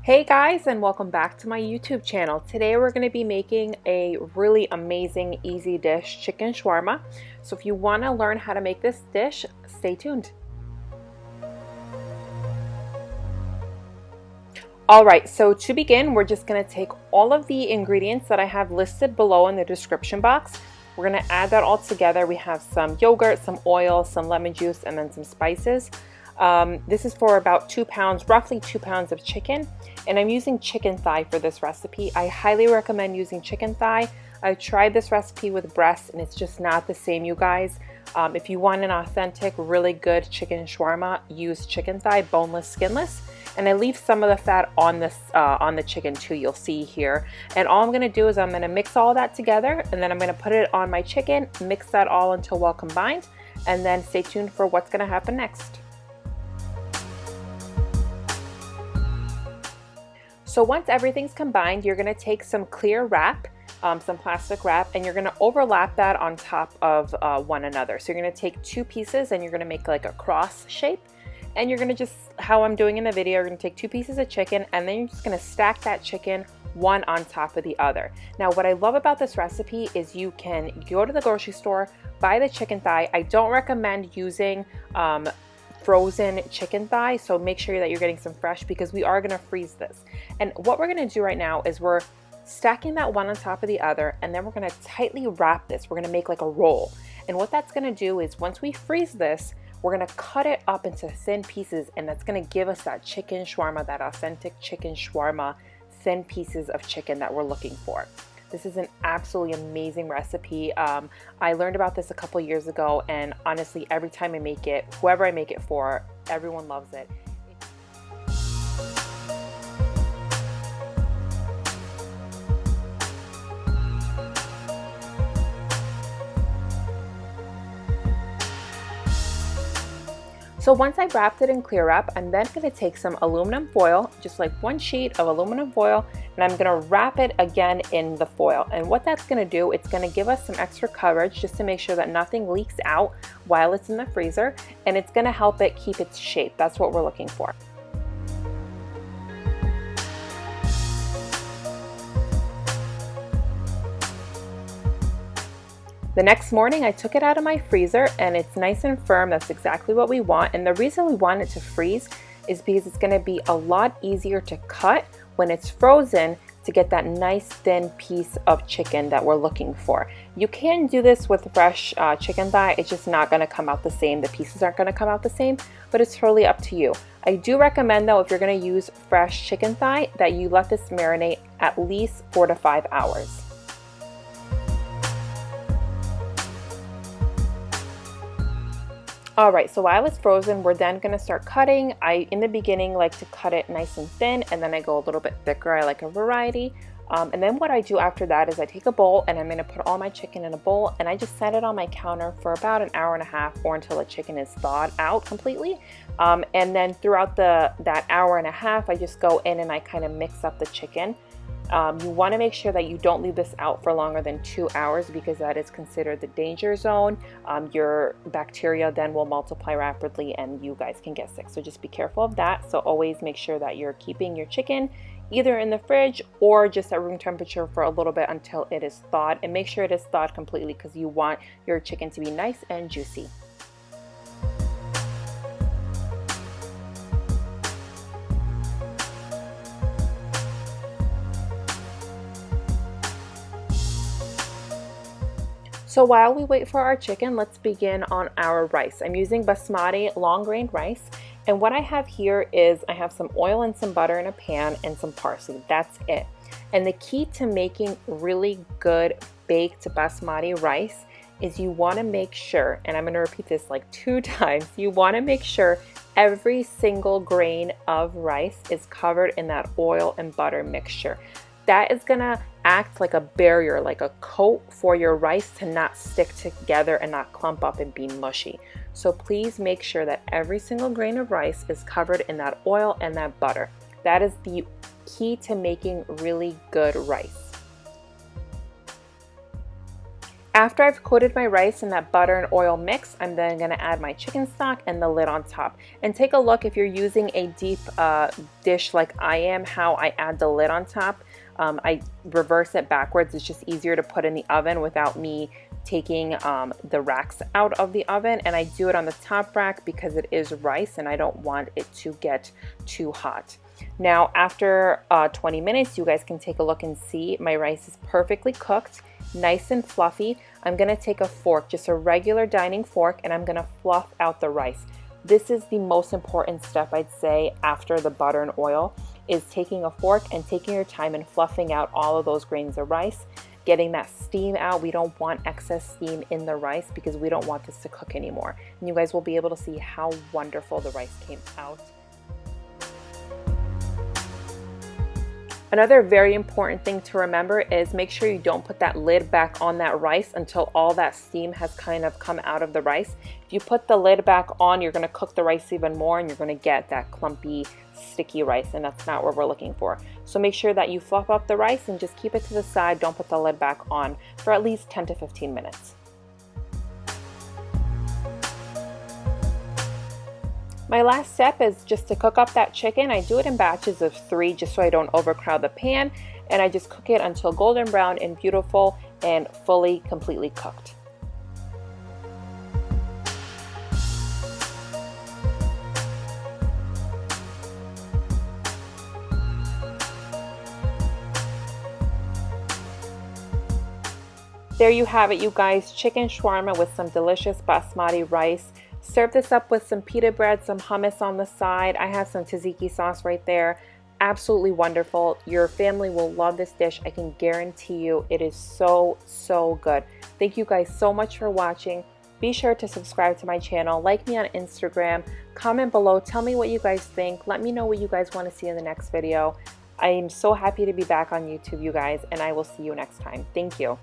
Hey guys, and welcome back to my YouTube channel. Today we're going to be making a really amazing easy dish, chicken shawarma. So if you want to learn how to make this dish, stay tuned. Alright, so to begin, we're just going to take all of the ingredients that I have listed below in the description box. We're going to add that all together. We have some yogurt, some oil, some lemon juice, and then some spices. This is for about 2 pounds, roughly 2 pounds of chicken, and I'm using chicken thigh for this recipe. I highly recommend using chicken thigh. I've tried this recipe with breast and it's just not the same, you guys. If you want an authentic, really good chicken shawarma, use chicken thigh, boneless, skinless. And I leave some of the fat on this on the chicken too, you'll see here. And all I'm gonna do is I'm gonna mix all that together, and then I'm gonna put it on my chicken, mix that all until well combined, and then stay tuned for what's gonna happen next. So once everything's combined, you're going to take some clear wrap, some plastic wrap, and you're going to overlap that on top of one another. So you're going to take two pieces and you're going to make like a cross shape. And you're going to just, how I'm doing in the video, you're going to take two pieces of chicken and then you're just going to stack that chicken one on top of the other. Now what I love about this recipe is you can go to the grocery store, buy the chicken thigh. I don't recommend using frozen chicken thigh, so make sure that you're getting some fresh because we are going to freeze this. And what we're going to do right now is we're stacking that one on top of the other, and then we're going to tightly wrap this. We're going to make like a roll, and what that's going to do is once we freeze this, we're going to cut it up into thin pieces, and that's going to give us that chicken shawarma, that authentic chicken shawarma, thin pieces of chicken that we're looking for. This is an absolutely amazing recipe. I learned about this a couple years ago, and honestly, every time I make it, whoever I make it for, everyone loves it. So once I wrapped it in clear wrap, I'm then going to take some aluminum foil, just like one sheet of aluminum foil, and I'm going to wrap it again in the foil. And what that's going to do, it's going to give us some extra coverage just to make sure that nothing leaks out while it's in the freezer, and it's going to help it keep its shape. That's what we're looking for. The next morning I took it out of my freezer and it's nice and firm. That's exactly what we want. And the reason we want it to freeze is because it's going to be a lot easier to cut when it's frozen to get that nice thin piece of chicken that we're looking for. You can do this with fresh chicken thigh. It's just not going to come out the same. The pieces aren't going to come out the same, but it's totally up to you. I do recommend though, if you're going to use fresh chicken thigh, that you let this marinate at least 4 to 5 hours. Alright, so while it's frozen, we're then going to start cutting. I, in the beginning, like to cut it nice and thin, and then I go a little bit thicker. I like a variety. And then what I do after that is I take a bowl, and I'm going to put all my chicken in a bowl, and I just set it on my counter for about an hour and a half or until the chicken is thawed out completely. And then throughout that hour and a half, I just go in and I kind of mix up the chicken. You want to make sure that you don't leave this out for longer than 2 hours because that is considered the danger zone. Your bacteria then will multiply rapidly and you guys can get sick. So just be careful of that. So always make sure that you're keeping your chicken either in the fridge or just at room temperature for a little bit until it is thawed. And make sure it is thawed completely because you want your chicken to be nice and juicy. So while we wait for our chicken, let's begin on our rice. I'm using Basmati long grain rice, and what I have here is I have some oil and some butter in a pan and some parsley. That's it. And the key to making really good baked Basmati rice is you want to make sure, and I'm going to repeat this like 2 times, you want to make sure every single grain of rice is covered in that oil and butter mixture. That is going to act like a barrier, like a coat for your rice to not stick together and not clump up and be mushy. So please make sure that every single grain of rice is covered in that oil and that butter. That is the key to making really good rice. After I've coated my rice in that butter and oil mix, I'm then going to add my chicken stock and the lid on top. And take a look, if you're using a deep dish like I am, how I add the lid on top. I reverse it backwards. It's just easier to put in the oven without me taking the racks out of the oven. And I do it on the top rack because it is rice and I don't want it to get too hot. Now after 20 minutes, you guys can take a look and see my rice is perfectly cooked, nice and fluffy. I'm gonna take a fork, just a regular dining fork, and I'm gonna fluff out the rice. This is the most important step, I'd say, after the butter and oil, is taking a fork and taking your time and fluffing out all of those grains of rice, getting that steam out. We don't want excess steam in the rice because we don't want this to cook anymore. And you guys will be able to see how wonderful the rice came out. Another very important thing to remember is make sure you don't put that lid back on that rice until all that steam has kind of come out of the rice. If you put the lid back on, you're going to cook the rice even more and you're going to get that clumpy, sticky rice, and that's not what we're looking for. So make sure that you fluff up the rice and just keep it to the side. Don't put the lid back on for at least 10 to 15 minutes. My last step is just to cook up that chicken. I do it in batches of 3 just so I don't overcrowd the pan, and I just cook it until golden brown and beautiful and fully, completely cooked. There you have it, you guys, chicken shawarma with some delicious basmati rice. Serve this up with some pita bread, some hummus on the side. I have some tzatziki sauce right there. Absolutely wonderful. Your family will love this dish. I can guarantee you it is so, so good. Thank you guys so much for watching. Be sure to subscribe to my channel, like me on Instagram, comment below, tell me what you guys think. Let me know what you guys want to see in the next video. I am so happy to be back on YouTube, you guys, and I will see you next time. Thank you.